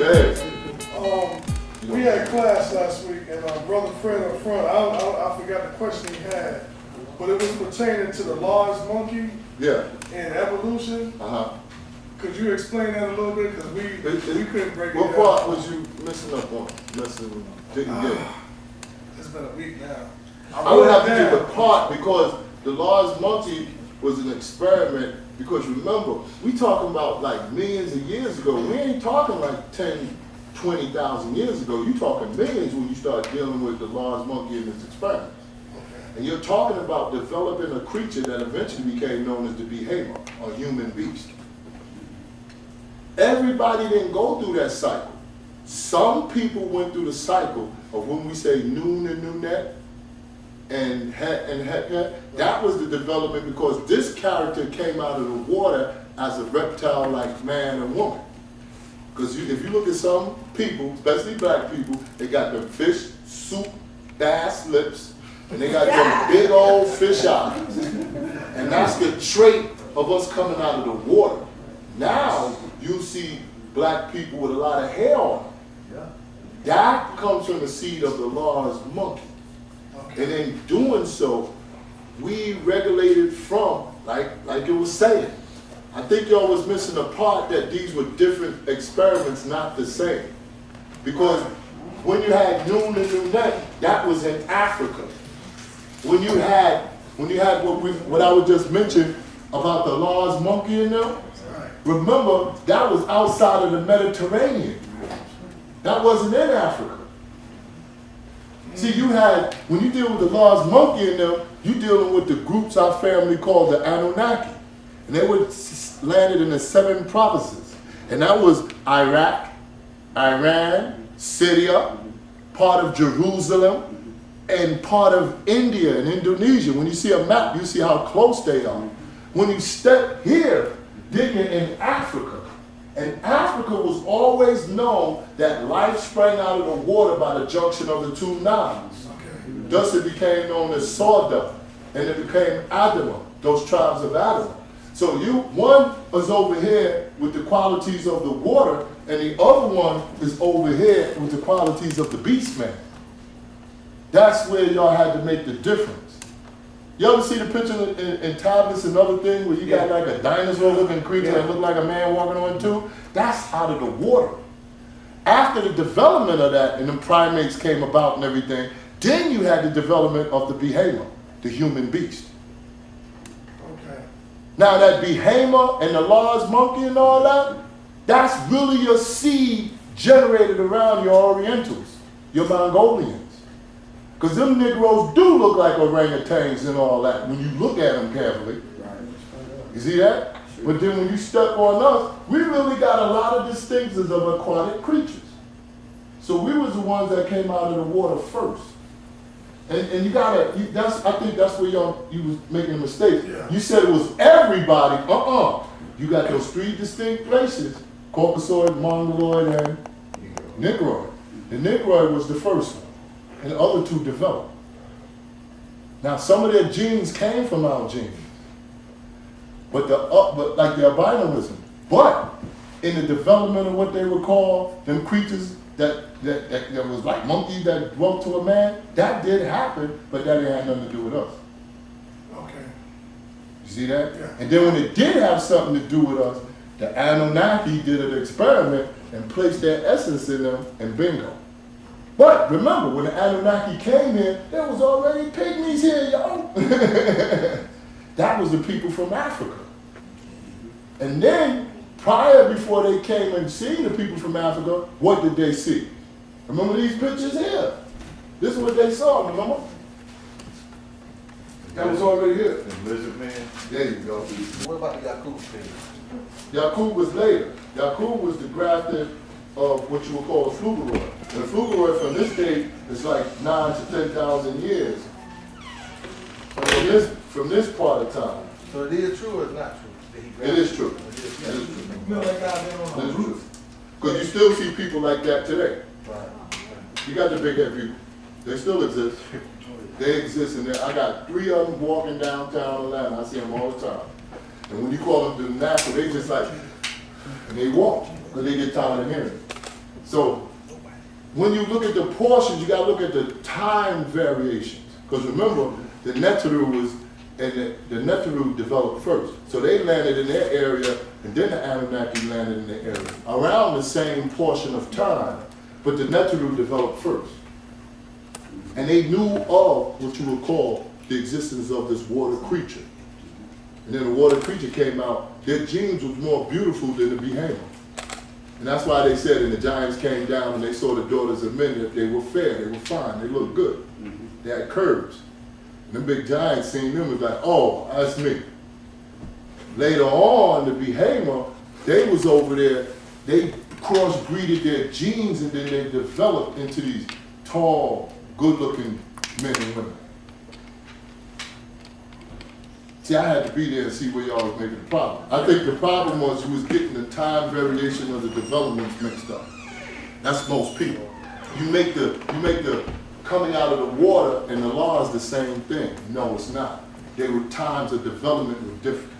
ahead. We had class last week, and Brother Fred up front, I forgot the question he had, but it was pertaining to the large monkey Yeah. and evolution. Could you explain that a little bit? Because we couldn't break it down. What part was you missing up on? Didn't get? It's been a week now. I would have to get the part because the large monkey was an experiment. Because remember, we talking about like millions of years ago. We ain't talking like 10, 20,000 years ago. You talking millions when you start dealing with the large monkey and its experiments. And you're talking about developing a creature that eventually became known as the behemoth, or human beast. Everybody didn't go through that cycle. Some people went through the cycle of when we say noon and noonet, and that was the development because this character came out of the water as a reptile like man and woman. Because if you look at some people, especially black people, they got the fish soup bass lips, and they got them big old fish eyes. And that's the trait of us coming out of the water. Now you see black people with a lot of hair on them. That comes from the seed of the large monkey. And in doing so, we regulated from, like it was saying. I think y'all was missing the part that these were different experiments, not the same. Because when you had noon and noonet, that was in Africa. When you had what I would just mention about the large monkey in them, remember that was outside of the Mediterranean. That wasn't in Africa. See, when you deal with the large monkey in them, you're dealing with the groups our family called the Anunnaki. And they were landed in the 7 provinces. And that was Iraq, Iran, Syria, part of Jerusalem, and part of India and Indonesia. When you see a map, you see how close they are. When you step here, then you're in Africa. And Africa was always known that life sprang out of the water by the junction of the 2 Niles. Thus it became known as Sawda, and it became Adama, those tribes of Adama. So one is over here with the qualities of the water, and the other one is over here with the qualities of the beast man. That's where y'all had to make the difference. You ever see the picture in tablets and other things where you got like a dinosaur-looking creature that looked like a man walking on 2? That's out of the water. After the development of that and the primates came about and everything, then you had the development of the behemoth, the human beast. Okay. Now that behemoth and the large monkey and all that, that's really your seed generated around your Orientals, your Mongolians. Because them Negroes do look like orangutans and all that when you look at them carefully. You see that? But then when you step on us, we really got a lot of distinctions of aquatic creatures. So we was the ones that came out of the water first. And you gotta, I think that's where you was making a mistake. Yeah. You said it was everybody. You got those 3 distinct places, Caucasoid, Mongoloid, and Negroid. The Negroid was the first one. And the other 2 developed. Now some of their genes came from our genes, but like the albinism. But in the development of what they would call them creatures that was like monkeys that dwelt to a man, that did happen, but that didn't have nothing to do with us. Okay. You see that? Yeah. And then when it did have something to do with us, the Anunnaki did an experiment and placed their essence in them, and bingo. But remember, when the Anunnaki came in, there was already pygmies here, y'all. That was the people from Africa. And then, before they came and seen the people from Africa, what did they see? Remember these pictures here? This is what they saw, remember? That was already here. The lizard man. There you go. What about the Yakub thing? Yakub was later. Yakub was the grafted of what you would call a flugeroid. And a flugeroid from this date is like 9,000 to 10,000 years. From this part of time. So it is true or it's not true? It is true. It is true. It is true. Because you still see people like that today. Right. You got the big head people. They still exist. They exist, and I got 3 of them walking downtown Atlanta. I see them all the time. And when you call them the natural, they just like, and they walk, because they get tired of hearing it. So when you look at the portions, you got to look at the time variations. Because remember, the Neteru was, and the Neteru developed first. So they landed in their area, and then the Anunnaki landed in their area, around the same portion of time. But the Neteru developed first. And they knew of what you would call the existence of this water creature. And then the water creature came out, their genes was more beautiful than the behemoth. And that's why they said, and the giants came down and they saw the daughters of men, that they were fair, they were fine, they looked good. They had curves. And them big giants seen them was like, oh, that's me. Later on, the behemoth, they was over there, they cross-breeded their genes and then they developed into these tall, good-looking men and women. See, I had to be there and see where y'all was making the problem. I think the problem was you was getting the time variation of the developments mixed up. That's most people. You make the coming out of the water and the law is the same thing. No, it's not. They were times of development were different.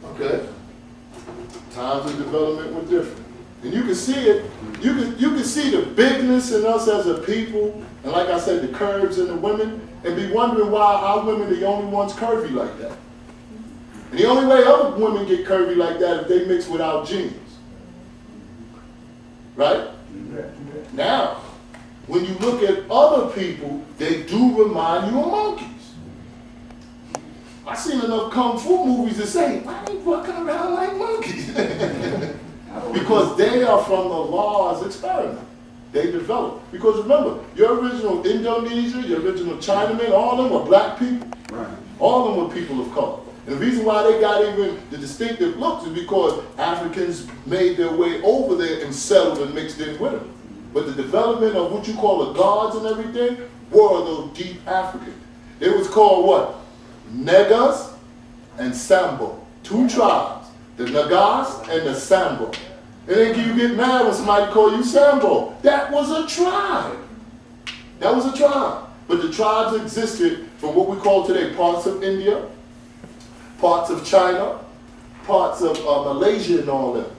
Okay? Times of development were different. And you can see it, you can see the bigness in us as a people, and like I said, the curves in the women, and be wondering why our women are the only ones curvy like that. And the only way other women get curvy like that is they mix with our genes. Right? Now, when you look at other people, they do remind you of monkeys. I've seen enough kung fu movies that say, why they walking around like monkeys? Because they are from the law's experiment. They developed. Because remember, your original Indonesia, your original Chinamen, all of them were black people. Right. All of them were people of color. And the reason why they got even the distinctive looks is because Africans made their way over there and settled and mixed in with them. But the development of what you call the gods and everything were those deep African. It was called what? Negas and Sambo. Two tribes. The Nagas and the Sambo. And then you get mad when somebody call you Sambo. That was a tribe. That was a tribe. But the tribes existed from what we call today parts of India, parts of China, parts of Malaysia and all that.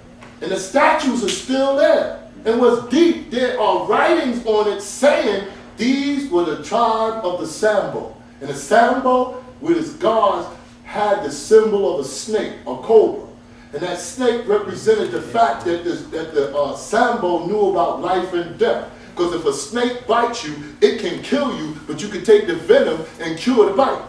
And the statues are still there. And what's deep, there are writings on it saying these were the tribe of the Sambo. And the Sambo, with its gods, had the symbol of a snake, a cobra. And that snake represented the fact that the Sambo knew about life and death. Because if a snake bites you, it can kill you, but you can take the venom and cure the bite.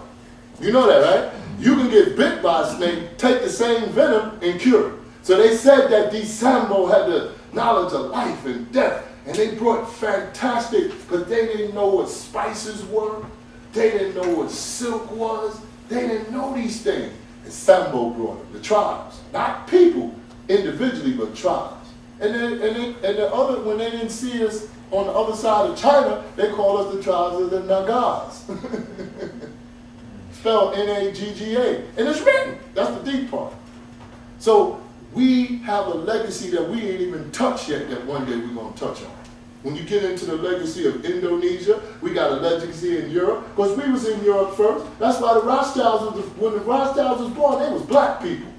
You know that, right? You can get bit by a snake, take the same venom, and cure it. So they said that these Sambo had the knowledge of life and death. And they brought fantastic, because they didn't know what spices were. They didn't know what silk was. They didn't know these things. And Sambo brought them, the tribes. Not people individually, but tribes. And the other, when they didn't see us on the other side of China, they called us the tribes of the Nagas. Spelled N-A-G-G-A. And it's written. That's the deep part. So we have a legacy that we ain't even touched yet that one day we're going to touch on. When you get into the legacy of Indonesia, we got a legacy in Europe, because we was in Europe first. That's why the Rothschilds, when the Rothschilds was born, they was black people.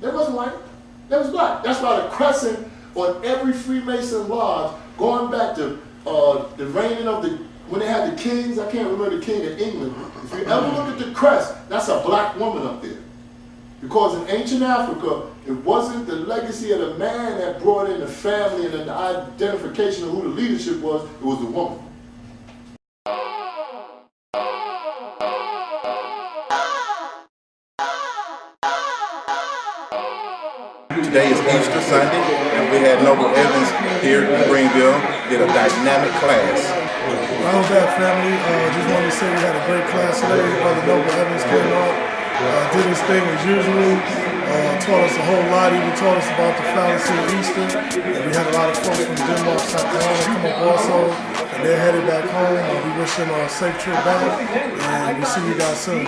They wasn't white. They was black. That's why the crescent on every Freemason lodge, going back to the reigning of when they had the kings, I can't remember the king of England. If you ever look at the crest, that's a black woman up there. Because in ancient Africa, it wasn't the legacy of the man that brought in the family and the identification of who the leadership was, it was the woman. Today is Easter Sunday, and we had Noble Evans here in Greenville, did a dynamic class. How's that, family? Just wanted to say we had a great class today. Brother Noble Evans came out, did his thing as usual, taught us a whole lot, even taught us about the fallacy of Easter. And we had a lot of folks from Denmark, South Carolina come up also, and they're headed back home. We wish them a safe trip back, and we'll see you guys soon.